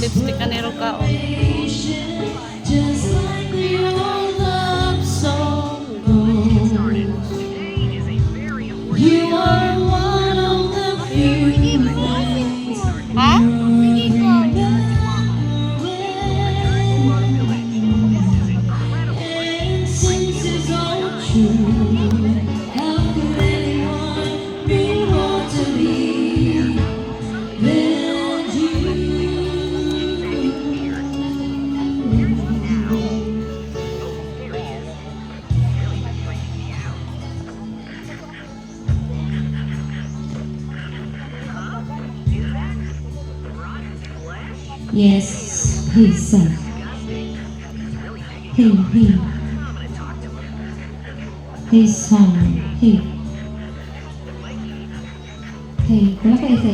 lipstick ka nero kaon. Just like the old love song goes. You are one of the few things Ha? and since it's all true, how could anyone be more to me than you? Yes, please, sir. Hey, hey. Hey, song. Hey. Hey, wala ka isa